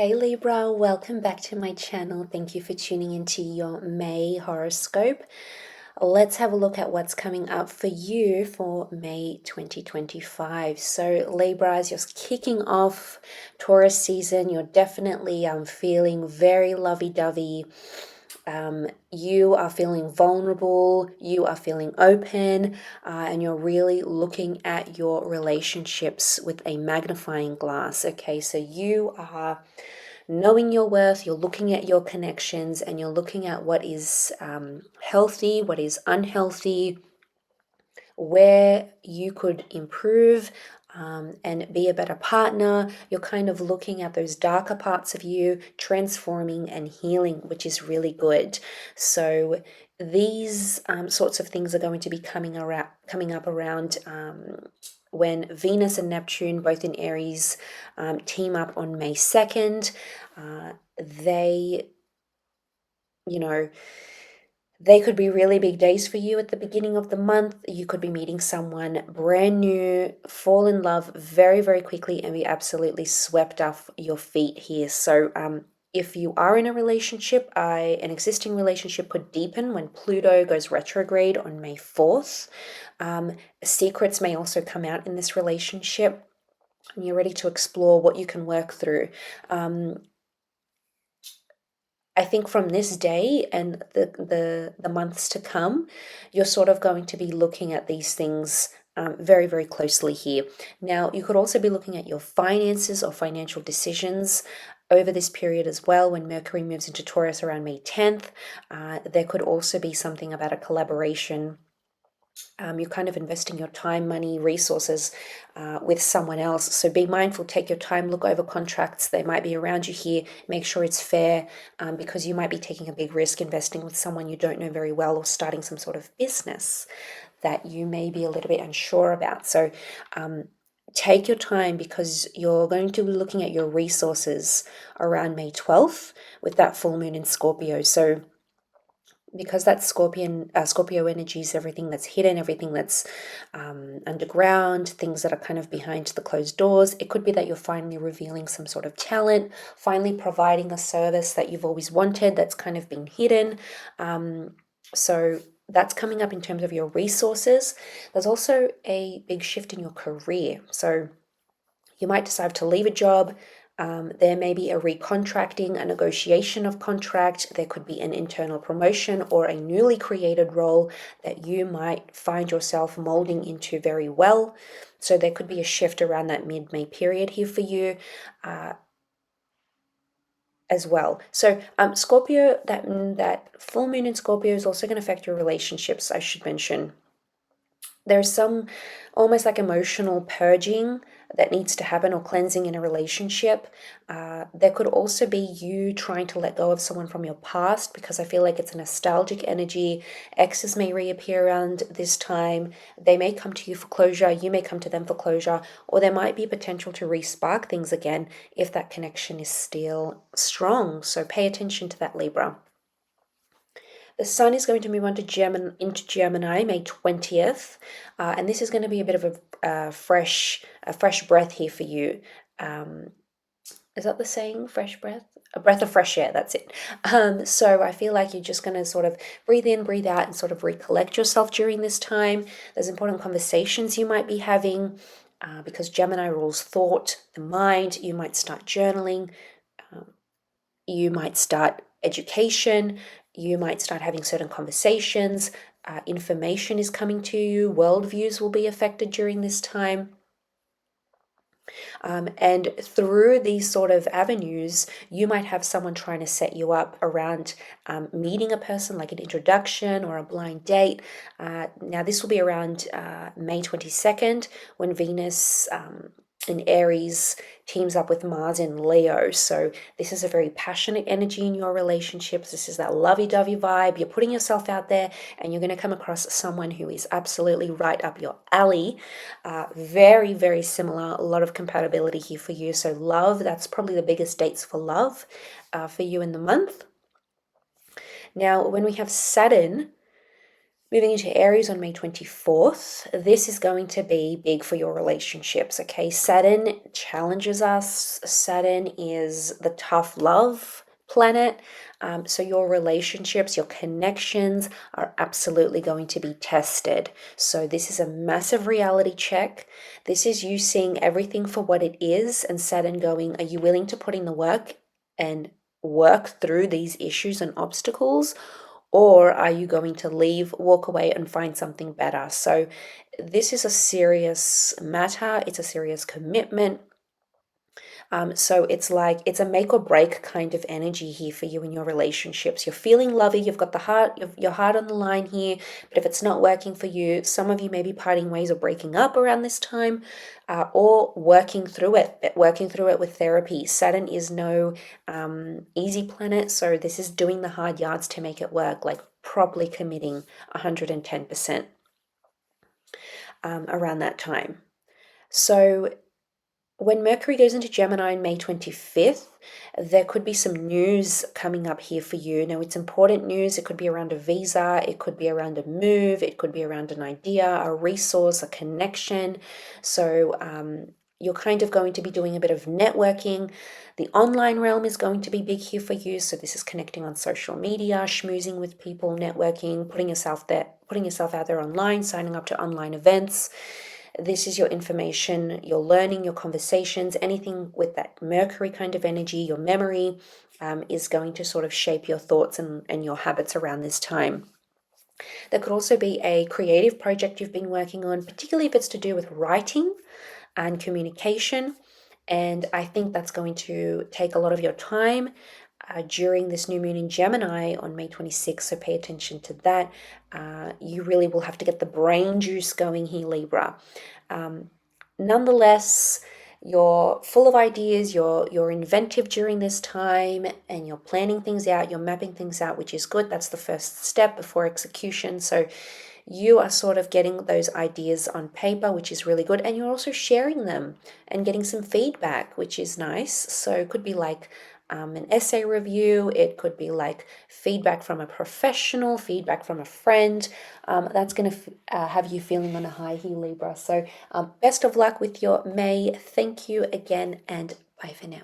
Hey Libra, welcome back to my channel. Thank you for tuning into your May horoscope. Let's have a look at what's coming up for you for May 2025. So Libra, as you're kicking off Taurus season, you're definitely feeling very lovey-dovey. You are feeling vulnerable, you are feeling open, and you're really looking at your relationships with a magnifying glass. Okay, so you are knowing your worth, you're looking at your connections, and you're looking at what is healthy, what is unhealthy, where you could improve and be a better partner. You're kind of looking at those darker parts of you, transforming and healing, which is really good. So these sorts of things are going to be coming up around when Venus and Neptune, both in Aries, team up on May 2nd. They, you know, they could be really big days for you at the beginning of the month. You could be meeting someone brand new, fall in love very, very quickly, and be absolutely swept off your feet here. So if you are in a relationship, an existing relationship could deepen when Pluto goes retrograde on May 4th. Secrets may also come out in this relationship, and you're ready to explore what you can work through. I think from this day and the months to come, you're sort of going to be looking at these things very, very closely here. Now, you could also be looking at your finances or financial decisions over this period as well. When Mercury moves into Taurus around May 10th, there could also be something about a collaboration. You're kind of investing your time, money, resources with someone else. So be mindful, take your time, look over contracts. They might be around you here. Make sure it's fair because you might be taking a big risk investing with someone you don't know very well or starting some sort of business that you may be a little bit unsure about. So take your time because you're going to be looking at your resources around May 12th with that full moon in Scorpio. So because that Scorpio energy is everything that's hidden, everything that's underground, things that are kind of behind the closed doors. It could be that you're finally revealing some sort of talent, finally providing a service that you've always wanted that's kind of been hidden. So that's coming up in terms of your resources. There's also a big shift in your career. So you might decide to leave a job. There may be a recontracting, a negotiation of contract. There could be an internal promotion or a newly created role that you might find yourself molding into very well. So there could be a shift around that mid-May period here for you as well. So Scorpio, that full moon in Scorpio is also going to affect your relationships, I should mention. There's some almost like emotional purging that needs to happen or cleansing in a relationship. There could also be you trying to let go of someone from your past because I feel like it's a nostalgic energy. Exes may reappear around this time. They may come to you for closure. You may come to them for closure, or there might be potential to re-spark things again if that connection is still strong. So pay attention to that, Libra. The sun is going to move on to Gemini May 20th, and this is going to be a bit of a fresh breath here for you. Is that the saying, fresh breath? A breath of fresh air, that's it. So I feel like you're just going to sort of breathe in, breathe out, and sort of recollect yourself during this time. There's important conversations you might be having because Gemini rules thought, the mind. You might start journaling. You might start education. You might start having certain conversations. Information is coming to you. Worldviews will be affected during this time. And through these sort of avenues, you might have someone trying to set you up around meeting a person, like an introduction or a blind date. Now, this will be around May 22nd when Venus in Aries teams up with Mars in Leo. So this is a very passionate energy in your relationships. This is that lovey-dovey vibe. You're putting yourself out there and you're going to come across someone who is absolutely right up your alley. Very, very similar. A lot of compatibility here for you. So love, that's probably the biggest dates for love for you in the month. Now, when we have Saturn Moving into Aries on May 24th, this is going to be big for your relationships, okay? Saturn challenges us. Saturn is the tough love planet. So your relationships, your connections are absolutely going to be tested. So this is a massive reality check. This is you seeing everything for what it is and Saturn going, are you willing to put in the work and work through these issues and obstacles? Or are you going to leave, walk away, and find something better? So, this is a serious matter, it's a serious commitment. So it's like it's a make or break kind of energy here for you in your relationships. You're feeling lovey, you've got the heart, your heart on the line here, but if it's not working for you, some of you may be parting ways or breaking up around this time, or working through it with therapy. Saturn is no easy planet, so this is doing the hard yards to make it work, like properly committing 110% around that time. So when Mercury goes into Gemini on May 25th, there could be some news coming up here for you. Now, it's important news. It could be around a visa, it could be around a move, it could be around an idea, a resource, a connection. So, you're kind of going to be doing a bit of networking. The online realm is going to be big here for you. So, this is connecting on social media, schmoozing with people, networking, putting yourself out there online, signing up to online events. This is your information, your learning, your conversations, anything with that Mercury kind of energy, your memory is going to sort of shape your thoughts and your habits around this time. There could also be a creative project you've been working on, particularly if it's to do with writing and communication. And I think that's going to take a lot of your time during this new moon in Gemini on May 26th. So pay attention to that. You really will have to get the brain juice going here, Libra. Nonetheless, you're full of ideas, you're inventive during this time, and you're planning things out, you're mapping things out, which is good. That's the first step before execution. So you are sort of getting those ideas on paper, which is really good. And you're also sharing them and getting some feedback, which is nice. So it could be like an essay review. It could be like feedback from a professional, feedback from a friend. That's going to have you feeling on a high here, Libra. So best of luck with your May. Thank you again, and bye for now.